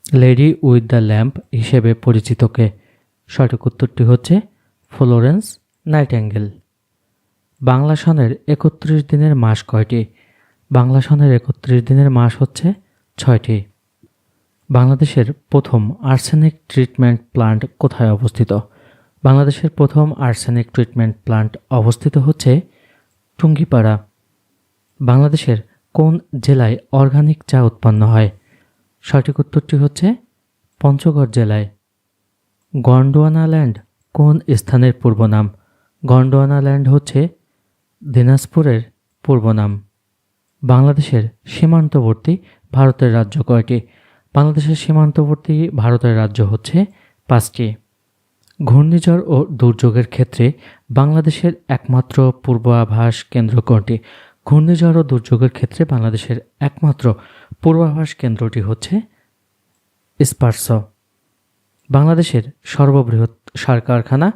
Lady with the lamp হিসেবে পরিচিত কে? সঠিক উত্তরটি হচ্ছে ফ্লোরেন্স নাইটেঙ্গেল। বাংলা সনের ৩১ দিনের মাস কয়টি? বাংলা সনের ৩১ দিনের মাস হচ্ছে ৬টি। বাংলাদেশের প্রথম আর্সেনিক ট্রিটমেন্ট প্লান্ট কোথায় অবস্থিত? বাংলাদেশের প্রথম আর্সেনিক ট্রিটমেন্ট প্লান্ট অবস্থিত হচ্ছে টুঙ্গিপাড়া। বাংলাদেশের কোন জেলায় অর্গানিক চা উৎপন্ন হয়? সঠিক উত্তরটি হচ্ছে পঞ্চগড় জেলায়। গন্ডোয়ানা ল্যান্ড কোন স্থানের পূর্ব নাম? গন্ডোয়ানা ল্যান্ড হচ্ছে দিনাজপুরের পূর্ব নাম। বাংলাদেশের সীমান্তবর্তী ভারতের রাজ্য কয়টি? বাংলাদেশের সীমান্তবর্তী ভারতের রাজ্য হচ্ছে 5টি। ঘূর্ণিঝড় ও দুর্যোগের ক্ষেত্রে বাংলাদেশের একমাত্র পূর্বাভাস কেন্দ্র কোনটি? ঘূর্ণিঝড় ও দুর্যোগের ক্ষেত্রে বাংলাদেশের একমাত্র পূর্বাভাস কেন্দ্রটি হচ্ছে স্পার্স। বাংলাদেশের সর্ববৃহৎ সার কারখানা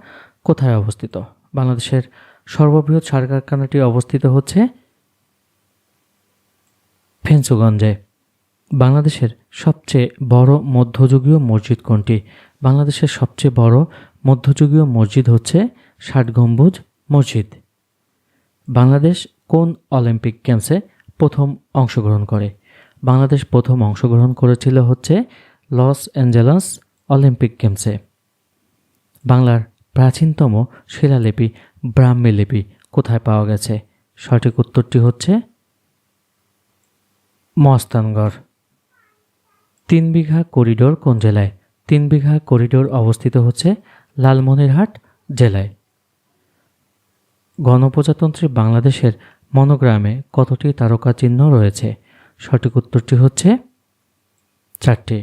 কোথায় অবস্থিত? বাংলাদেশের সর্ববৃহৎ সার কারখানাটি অবস্থিত হচ্ছে ফেঞ্চুগঞ্জে। বাংলাদেশের সবচেয়ে বড় মধ্যযুগীয় মসজিদ কোনটি? বাংলাদেশের সবচেয়ে বড় মধ্যযুগীয় মসজিদ হচ্ছে ৬০ গম্বুজ মসজিদ। বাংলাদেশ কোন অলিম্পিক গেমসে প্রথম অংশগ্রহণ করে? বাংলাদেশ প্রথম অংশগ্রহণ করেছিল হচ্ছে লস অ্যাঞ্জেলস অলিম্পিক গেমসে। বাংলার প্রাচীনতম শিলালিপি ব্রাহ্মী লিপি কোথায় পাওয়া গেছে? সঠিক উত্তরটি হচ্ছে মস্তানগড়। ৩ বিঘা করিডোর কোন জেলায়? ৩ বিঘা করিডোর অবস্থিত হচ্ছে লালমনিরহাট জেলায়। গণপ্রজাতন্ত্রী বাংলাদেশের মনোগ্রামে কতটি তারকা চিহ্ন রয়েছে? সঠিক উত্তরটি হচ্ছে 4টি।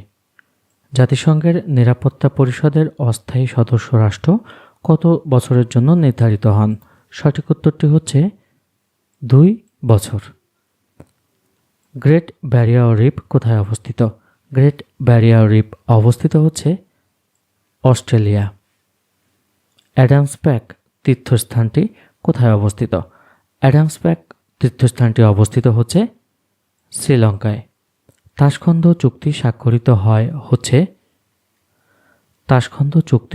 জাতিসংঘের নিরাপত্তা পরিষদের অস্থায়ী সদস্য রাষ্ট্র কত বছরের জন্য নির্ধারিত হন? সঠিক উত্তরটি হচ্ছে 2 বছর। গ্রেট ব্যারিয়ার রিফ কোথায় অবস্থিত? গ্রেট ব্যারিয়ার রিফ অবস্থিত হচ্ছে অস্ট্রেলিয়া। অ্যাডামস প্যাক তীর্থস্থানটি কোথায় অবস্থিত? অ্যাডামস প্যাক তীর্থস্থানটি অবস্থিত হচ্ছে শ্রীলঙ্কায়। তাশখন্দ চুক্তি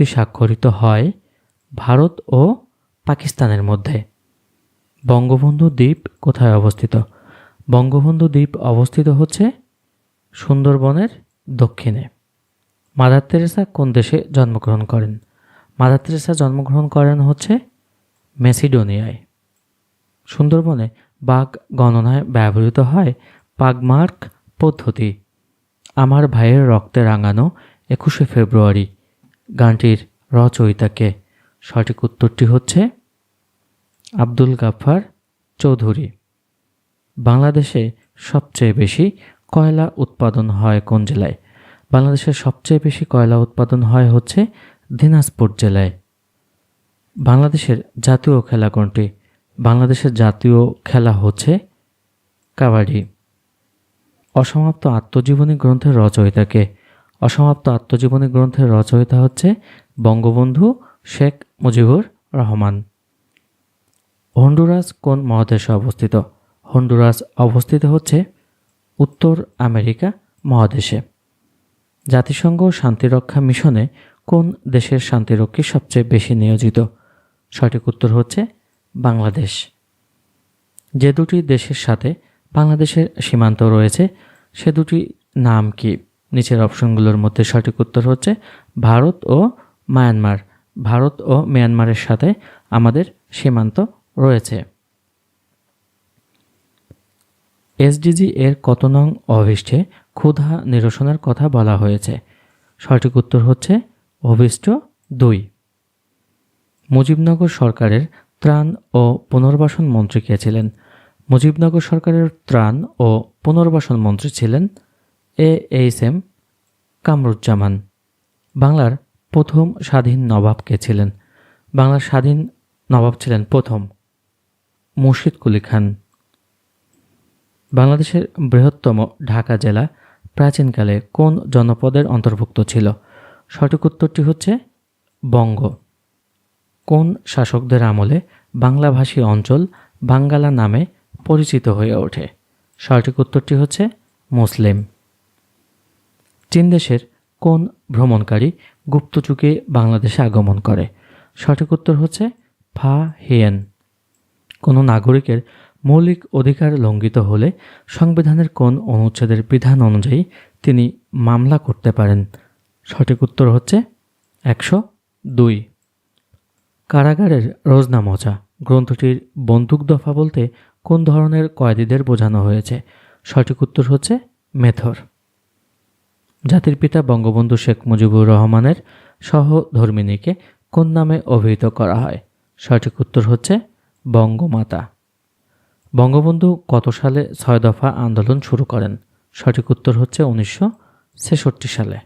স্বাক্ষরিত হয় ভারত ও পাকিস্তানের মধ্যে। বঙ্গবন্ধু দ্বীপ কোথায় অবস্থিত? বঙ্গবন্ধু দ্বীপ অবস্থিত হচ্ছে সুন্দরবনের দক্ষিণে। মাদার তেরেসা কোন দেশে জন্মগ্রহণ করেন? মাদার তেরেসা জন্মগ্রহণ করেন হচ্ছে মেসিডোনিয়ায়। সুন্দরবনে বাঘ গণনায় ব্যবহৃত হয় পাগমার্ক পদ্ধতি। আমার ভাইয়ের রক্তে রাঙানো 21শে ফেব্রুয়ারি গানটির রচয়িতা কে? সঠিক উত্তরটি হচ্ছে আব্দুল গাফফার চৌধুরী। বাংলাদেশে সবচেয়ে বেশি কয়লা উৎপাদন হয় কোন জেলায়? বাংলাদেশের সবচেয়ে বেশি কয়লা উৎপাদন হয় হচ্ছে দিনাজপুর জেলায়। বাংলাদেশের জাতীয় খেলা কোনটি? বাংলাদেশের জাতীয় খেলা হচ্ছে কাবাডি। অসমাপ্ত আত্মজীবনী গ্রন্থের রচয়িতা কে? অসমাপ্ত আত্মজীবনী গ্রন্থের রচয়িতা হচ্ছে বঙ্গবন্ধু শেখ মুজিবুর রহমান। হন্ডুরাস কোন মহাদেশে অবস্থিত? হন্ডুরাস অবস্থিত হচ্ছে উত্তর আমেরিকা মহাদেশে। জাতিসংঘ শান্তিরক্ষা মিশনে কোন দেশের শান্তিরক্ষী সবচেয়ে বেশি নিয়োজিত? সঠিক উত্তর হচ্ছে বাংলাদেশ। যে দুটি দেশের সাথে বাংলাদেশের সীমান্ত রয়েছে সে দুটি নাম কি? নিচের অপশনগুলোর মধ্যে সঠিক উত্তর হচ্ছে ভারত ও মায়ানমার। ভারত ও মিয়ানমারের সাথে আমাদের সীমান্ত রয়েছে। এসডিজি এর কত নং অভিষ্টে ক্ষুধা নিরসনের কথা বলা হয়েছে? সঠিক উত্তর হচ্ছে অভিষ্ট 2। মুজিবনগর সরকারের ত্রাণ ও পুনর্বাসন মন্ত্রী কে ছিলেন? মুজিবনগর সরকারের ত্রাণ ও পুনর্বাসন মন্ত্রী ছিলেন AHM কামরুজ্জামান। বাংলার প্রথম স্বাধীন নবাব কে ছিলেন? বাংলার স্বাধীন নবাব ছিলেন প্রথম মুর্শিদ কুলি খান। বাংলাদেশের বৃহত্তম ঢাকা জেলা প্রাচীনকালে কোন জনপদের অন্তর্ভুক্ত ছিল? সঠিক উত্তরটি হচ্ছে বঙ্গ। কোন শাসকদের আমলে বাংলাভাষী অঞ্চল বাঙ্গালা নামে পরিচিত হয়ে ওঠে? সঠিক উত্তরটি হচ্ছে মুসলিম। চীন দেশের কোন ভ্রমণকারী গুপ্তযুগে বাংলাদেশে আগমন করে? সঠিক উত্তর হচ্ছে ফা হিয়েন। কোনো নাগরিকের মৌলিক অধিকার লঙ্ঘিত হলে সংবিধানের কোন অনুচ্ছেদের বিধান অনুযায়ী তিনি মামলা করতে পারেন? সঠিক উত্তর হচ্ছে 102। কারাগারের রোজনামচা গ্রন্থটির বন্দুক দফা বলতে কোন ধরনের কয়েদিদের বোঝানো হয়েছে? সঠিক উত্তর হচ্ছে মেথর। জাতির পিতা বঙ্গবন্ধু শেখ মুজিবুর রহমানের সহধর্মিণীকে কোন নামে অভিহিত করা হয়? সঠিক উত্তর হচ্ছে বঙ্গমাতা। বঙ্গবন্ধু কত সালে 6 দফা আন্দোলন শুরু করেন? সঠিক উত্তর হচ্ছে 1966 সালে।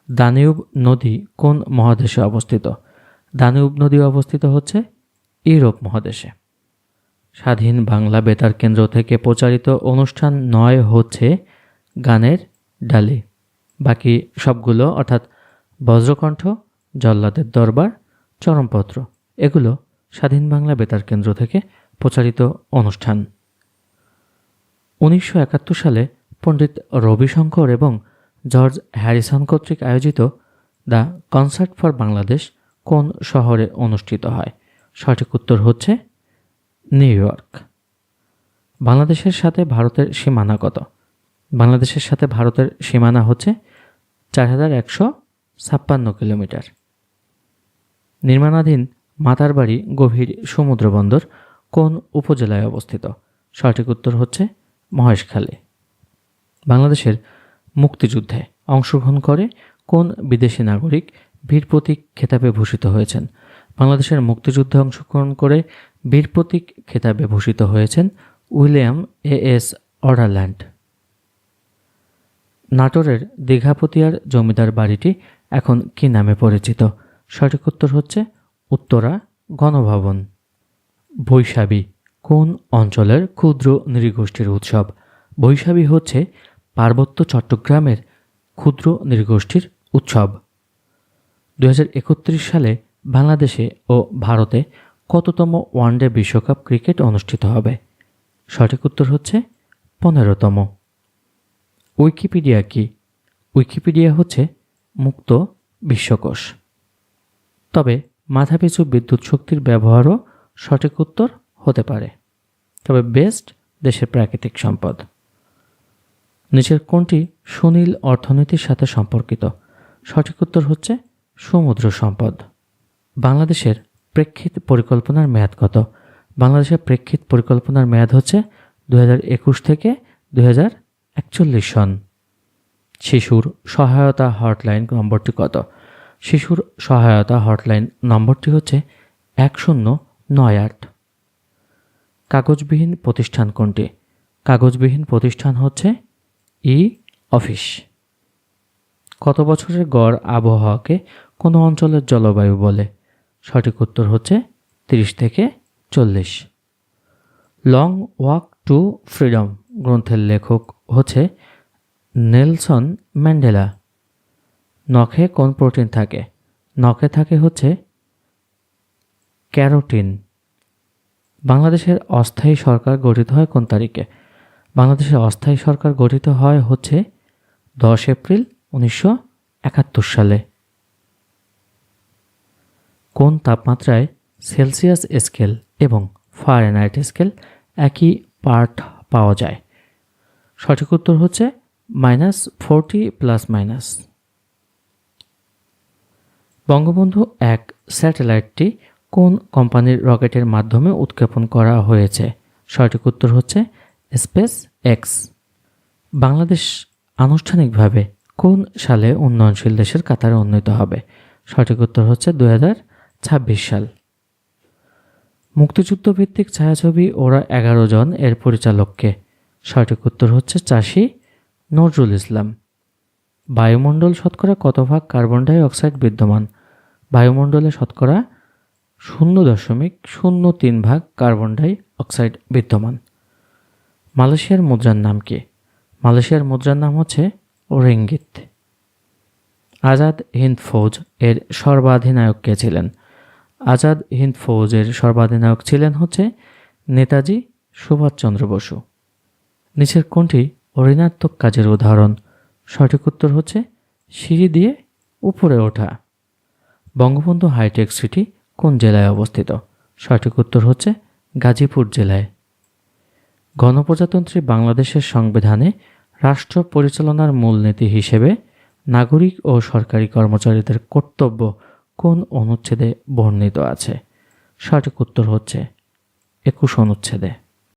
দানিউব নদী কোন মহাদেশে অবস্থিত? দানিউব নদী অবস্থিত হচ্ছে ইউরোপ মহাদেশে। স্বাধীন বাংলা বেতার কেন্দ্র থেকে প্রচারিত অনুষ্ঠান 9 হচ্ছে গানের ডালি। বাকি সবগুলো অর্থাৎ বজ্রকণ্ঠ, জল্লাদের দরবার, চরমপত্র এগুলো স্বাধীন বাংলা বেতার কেন্দ্র থেকে প্রচারিত অনুষ্ঠান। 1971 সালে পণ্ডিত রবিশঙ্কর এবং জর্জ হ্যারিসন কর্তৃক আয়োজিত দ্য কনসার্ট ফর বাংলাদেশ কোন শহরে অনুষ্ঠিত হয়? সঠিক উত্তর হচ্ছে নিউ ইয়র্ক। বাংলাদেশের সাথে ভারতের সীমানা কত? বাংলাদেশের সাথে ভারতের সীমানা হচ্ছে 4156 কিলোমিটার। নির্মাণাধীন মাতারবাড়ি গভীর সমুদ্র বন্দর কোন উপজেলায় অবস্থিত? সঠিক উত্তর হচ্ছে মহেশখালী। বাংলাদেশের মুক্তিযুদ্ধে অংশগ্রহণ করে কোন বিদেশি নাগরিক বীর প্রতীক খেতাবে ভূষিত হয়েছেন? বাংলাদেশের মুক্তিযুদ্ধে অংশগ্রহণ করে বীর প্রতীক খেতাবে ভূষিত হয়েছেন উইলিয়াম এস অর্ডারল্যান্ড। নাটোরের দীঘাপতিয়ার জমিদার বাড়িটি এখন কি নামে পরিচিত? সঠিক উত্তর হচ্ছে উত্তরা গণভবন। বৈশাখী কোন অঞ্চলের ক্ষুদ্র নৃগোষ্ঠীর উৎসব? বৈশাখী হচ্ছে পার্বত্য চট্টগ্রামের ক্ষুদ্র নৃগোষ্ঠীর উৎসব। 2031 সালে বাংলাদেশে ও ভারতে কততম ওয়ানডে বিশ্বকাপ ক্রিকেট অনুষ্ঠিত হবে? সঠিক উত্তর হচ্ছে 15তম। উইকিপিডিয়া কি? উইকিপিডিয়া হচ্ছে মুক্ত বিশ্বকোষ। তবে মাথাপিছু বিদ্যুৎ শক্তির ব্যবহারও সঠিক উত্তর হতে পারে। তবে বেস্ট দেশের প্রাকৃতিক সম্পদ। নিচের কোনটি সুনীল অর্থনীতির সাথে সম্পর্কিত? সঠিক উত্তর হচ্ছে সমুদ্র সম্পদ। বাংলাদেশের প্রেক্ষিত পরিকল্পনার মেয়াদ কত? বাংলাদেশের প্রেক্ষিত পরিকল্পনার মেয়াদ হচ্ছে 2021 থেকে 2041 সন। শিশুর সহায়তা হটলাইন নম্বরটি কত? শিশুর সহায়তা হটলাইন নম্বরটি হচ্ছে 1098। কাগজবিহীন প্রতিষ্ঠান কোনটি? কাগজবিহীন প্রতিষ্ঠান হচ্ছে ই অফিস। কত বছরের গড় আবহাওয়াকে কোনো অঞ্চলের জলবায়ু বলে? সঠিক উত্তর হচ্ছে 30 থেকে 40। লং ওয়াক টু ফ্রিডম গ্রন্থের লেখক হচ্ছে নেলসন ম্যান্ডেলা। নখে কোন প্রোটিন থাকে? নখে থাকে হচ্ছে ক্যারোটিন। বাংলাদেশের অস্থায়ী সরকার গঠিত হয় কোন তারিখে? বাংলাদেশের অস্থায়ী সরকার গঠিত হয় হচ্ছে 10 এপ্রিল 1971 সালে। কোন তাপমাত্রায় সেলসিয়াস স্কেল এবং ফারেনহাইট স্কেল একই পার্ট পাওয়া যায়? সঠিক উত্তর হচ্ছে -40 ±। বঙ্গবন্ধু 1 স্যাটেলাইটটি কোন কোম্পানির রকেটের মাধ্যমে উৎক্ষেপণ করা হয়েছে? সঠিক উত্তর হচ্ছে স্পেস এক্স। বাংলাদেশ আনুষ্ঠানিকভাবে কোন সালে উন্নয়নশীল দেশের কাতারে উন্নীত হবে? সঠিক উত্তর হচ্ছে 2026 সাল। মুক্তিযুদ্ধ ভিত্তিক ছায়াছবি ওরা 11 জন এর পরিচালককে? সঠিক উত্তর হচ্ছে চাষী নজরুল ইসলাম। বায়ুমণ্ডল শতকরা কত ভাগ কার্বন ডাই অক্সাইড বিদ্যমান? বায়ুমণ্ডলে শতকরা 0.03 ভাগ কার্বন ডাই অক্সাইড বিদ্যমান। মালয়েশিয়ার মুদ্রার নাম কি? মালয়েশিয়ার মুদ্রার নাম হচ্ছে রিঙ্গিত। আজাদ হিন্দ ফৌজ এর সর্বাধিনায়ক কে ছিলেন? আজাদ হিন্দ ফৌজের সর্বাধিনায়ক ছিলেন হচ্ছে নেতাজি সুভাষচন্দ্র বসু। নিচের কোনটি ঋণাত্মক কাজের উদাহরণ? সঠিক উত্তর হচ্ছে সিঁড়ি দিয়ে উপরে ওঠা। বঙ্গবন্ধু হাইটেক সিটি কোন জেলায় অবস্থিত? সঠিক উত্তর হচ্ছে গাজীপুর জেলায়। গণপ্রজাতন্ত্রী বাংলাদেশের সংবিধানে রাষ্ট্র পরিচালনার মূলনীতি হিসেবে নাগরিক ও সরকারি কর্মচারীদের কর্তব্য কোন অনুচ্ছেদে বর্ণিত আছে? সঠিক উত্তর হচ্ছে 21 অনুচ্ছেদে।